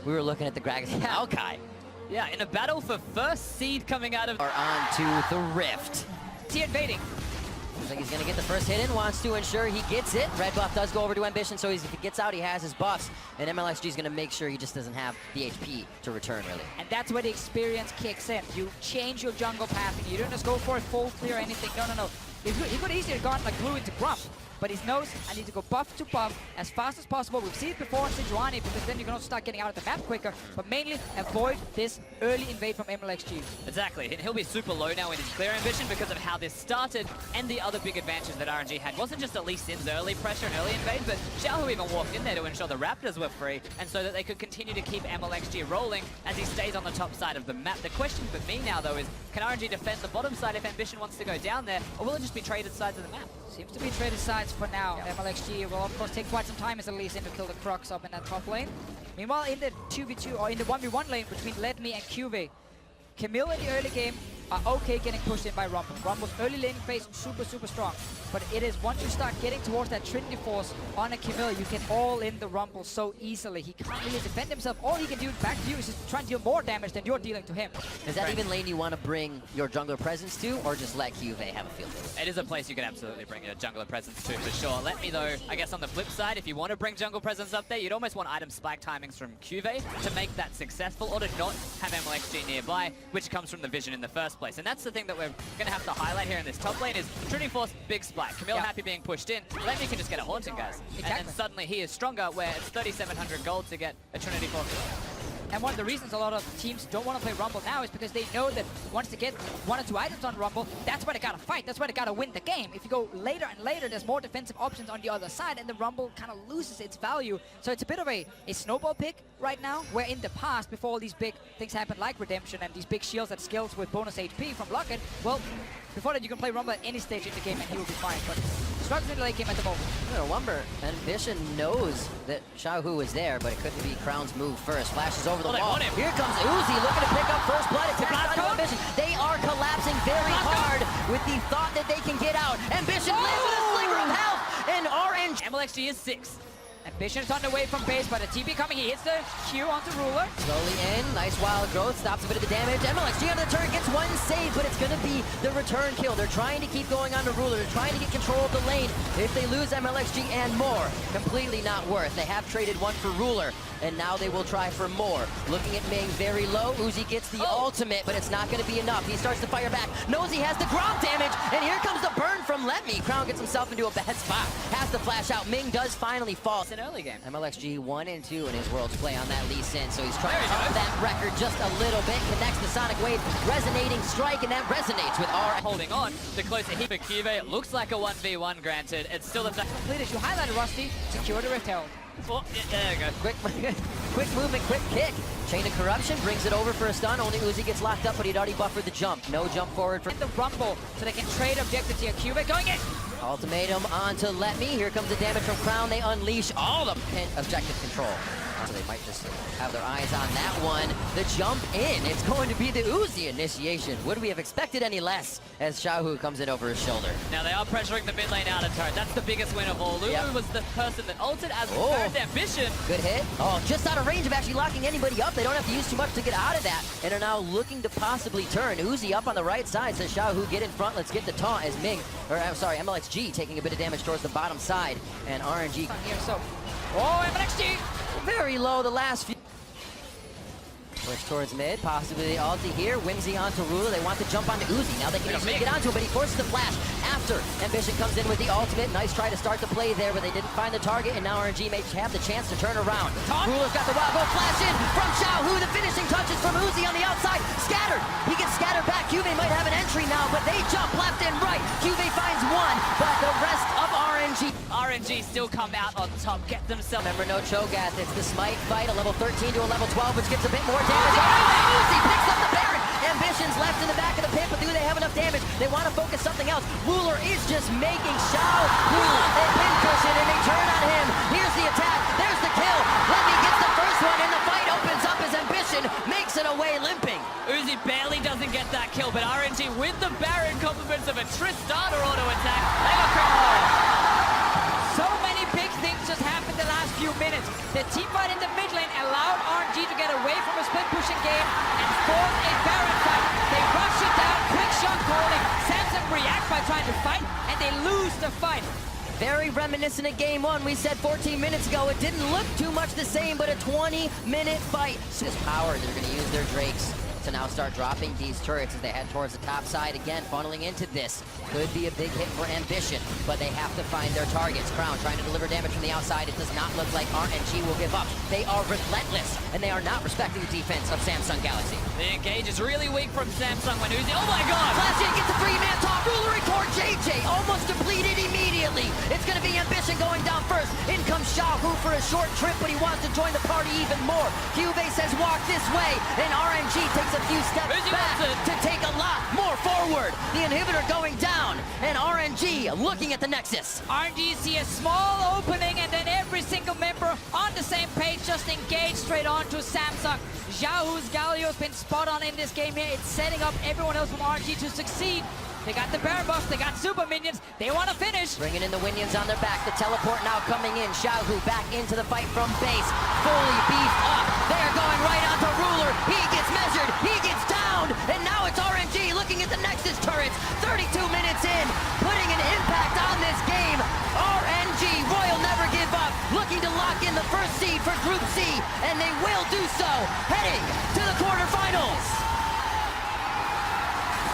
we were looking at the Gragas and Maokai. Yeah, in a battle for first seed coming out of... Are on to the Rift. He invading. Looks like he's going to get the first hit in, wants to ensure he gets it. Red buff does go over to Ambition, so if he gets out, he has his buffs. And mlxg is going to make sure he just doesn't have the HP to return, really. And that's where the experience kicks in. You change your jungle pathing. You don't just go for a full clear or anything. No. He could easily have gone like blue into Grump. But he knows I need to go buff to buff as fast as possible. We've seen it before in Sejuani, because then you can also start getting out of the map quicker. But mainly avoid this early invade from mlxg. Exactly, and he'll be super low now in his clear ambition because of how this started, and the other big advantage that RNG had wasn't just at Leesin's early pressure and early invade, but Xiaohu even walked in there to ensure the Raptors were free, and so that they could continue to keep mlxg rolling as he stays on the top side of the map. The question for me now, though, is can RNG defend the bottom side if Ambition wants to go down there, or will it just be traded sides of the map? Seems to be traded sides for now. mlxg will of course take quite some time as a Leesin to kill the Crux up in that top lane. Meanwhile, in the 2v2 or in the 1v1 lane between Ledme and QV, Camille in the early game are okay getting pushed in by Rumble. Rumble's early laning phase super strong. But it is once you start getting towards that Trinity Force on a Camille, you can all in the Rumble so easily. He can't really defend himself. All he can do back to you is just try and deal more damage than you're dealing to him. Is that even lane you want to bring your jungler presence to, or just let QV have a field day? It is a place you can absolutely bring your jungler presence to, for sure. Let me, though, I guess on the flip side, if you want to bring jungle presence up there, you'd almost want item spike timings from QV to make that successful, or to not have mlxg nearby, which comes from the vision in the first place. And that's the thing that we're going to have to highlight here in this top lane is Trinity Force, big spike. Camille happy being pushed in. Lemmy can just get a haunting, guys. Exactly. And then suddenly he is stronger, where it's 3,700 gold to get a Trinity Force. And one of the reasons a lot of teams don't want to play Rumble now is because they know that once they get 1 or 2 items on Rumble, that's where they gotta fight, that's where they gotta win the game. If you go later and later, there's more defensive options on the other side, and the Rumble kind of loses its value. So it's a bit of a snowball pick right now, where in the past, before all these big things happen like Redemption and these big shields that skills with bonus HP from Locket, well, before that you can play Rumble at any stage in the game and he will be fine. But struggling in the late game at the moment. Wumber, Ambition knows that Xiaohu is there, but it couldn't be Crown's move first. Flashes over the wall. Here comes Uzi looking to pick up first blood. Attacks on Ambition. They are collapsing very hard with the thought that they can get out. Ambition lives with a sliver of health, and RNG. mlxg is 6. Ambition is on the way from base, but a TP coming. He hits the Q onto Ruler. Slowly in, nice wild growth, stops a bit of the damage. mlxg on the turn gets 1 save, but it's going to be the return kill. They're trying to keep going on to Ruler. They're trying to get control of the lane. If they lose mlxg and more, completely not worth. They have traded 1 for Ruler, and now they will try for more. Looking at Ming very low. Uzi gets the ultimate, but it's not going to be enough. He starts to fire back. Knows he has the Gromp damage, and here comes the burn from Lemmy. Crown gets himself into a bad spot. Has to flash out. Ming does finally fall. It's an early game. mlxg 1 and 2 in his Worlds play on that Leesin, so he's trying to up that record just a little bit. Connects the Sonic Wave, resonating strike, and that resonates with R. Holding on, the closer he for QV, it looks like a 1v1 granted. It's still a complete as you highlighted, Rusty. Secure the Rift Herald. Oh, yeah, there you go. Quick movement, quick kick. Chain of Corruption brings it over for a stun. Only Uzi gets locked up, but he'd already buffered the jump. No jump forward for the Rumble, so they can trade objectives here. QV going in. Ultimatum onto Let Me. Here comes the damage from Crown. They unleash all the objective control. So they might just have their eyes on that one. The jump in. It's going to be the Uzi initiation. Would we have expected any less as Xiaohu comes in over his shoulder? Now they are pressuring the mid lane out of turret. That's the biggest win of all. Lulu was the person that ulted as Ambition. Good hit. Oh, just out of range of actually locking anybody up. They don't have to use too much to get out of that. And are now looking to possibly turn. Uzi up on the right side. Says Xiaohu, get in front. Let's get the taunt as Ming, or I'm sorry, mlxg taking a bit of damage towards the bottom side. And RNG. Here, so. Oh, mlxg! Very low the last few. Push towards mid, possibly the ulti here. Whimsy onto Ruler. They want to jump onto Uzi. Now they can easily get onto him, but he forces the flash after Ambition comes in with the ultimate. Nice try to start the play there, but they didn't find the target, and now RNG may have the chance to turn around. Ruler's got the wild go flash in from Xiaohu. The finishing touches from Uzi on the outside. Scattered. He gets scattered back. QV might have an entry now, but they jump left and right. QV finds 1, but the rest of RNG still come out on top, get themselves. Remember, no Cho'Gath. It's the Smite fight, a level 13 to a level 12, which gets a bit more damage. Uzi picks up the Baron. Ambition's left in the back of the pit, but do they have enough damage? They want to focus something else. Ruler is just making Xiaohu a pincushion, and they turn on him. Here's the attack. There's the kill. Lemmy gets the first one, and the fight opens up as Ambition makes it away limping. Uzi barely doesn't get that kill, but RNG with the Baron compliments of a Tristana auto attack. They got Crown. So many big things just happened the last few minutes. The team fight in the mid lane allowed RNG to get pushing game and force a Baron fight. They rush it down, quick shot calling. Samsung react by trying to fight, and they lose the fight. Very reminiscent of game one. We said 14 minutes ago it didn't look too much the same, but a 20-minute fight. This power, they're going to use their Drakes to now start dropping these turrets as they head towards the top side again, funneling into this. Could be a big hit for Ambition, but they have to find their targets. Crown trying to deliver damage from the outside. It does not look like RNG will give up. They are relentless, and they are not respecting the defense of Samsung Galaxy. The engage is really weak from Samsung when Uzi. Oh my god! Flash in, gets a three-man top. Ruler record JJ, almost depleted immediately. It's going to be Ambition going down first. In comes Xiaohu for a short trip, but he wants to join the party even more. Cubase has walked this way, and RNG takes a few steps Uzi back wants it. to take a lot more forward. The inhibitor going down, and RNG looking at the Nexus. RNG see a small opening, and then every single member on the same page just engage straight on to Samsung. Xiaohu's Galio's been spot on in this game here. It's setting up everyone else from RNG to succeed. They got the Baron buffs, they got super minions, they want to finish. Bringing in the Winions on their back, the teleport now coming in. Xiaohu back into the fight from base, fully beefed up. They're going right onto Ruler. He gets measured, he gets downed, and now it's RNG looking at the Nexus turrets. 32 minutes in, putting an impact on this game. RNG, Royal never give up, looking to lock in the first seed for Group C, and they will do so, heading to the quarterfinals.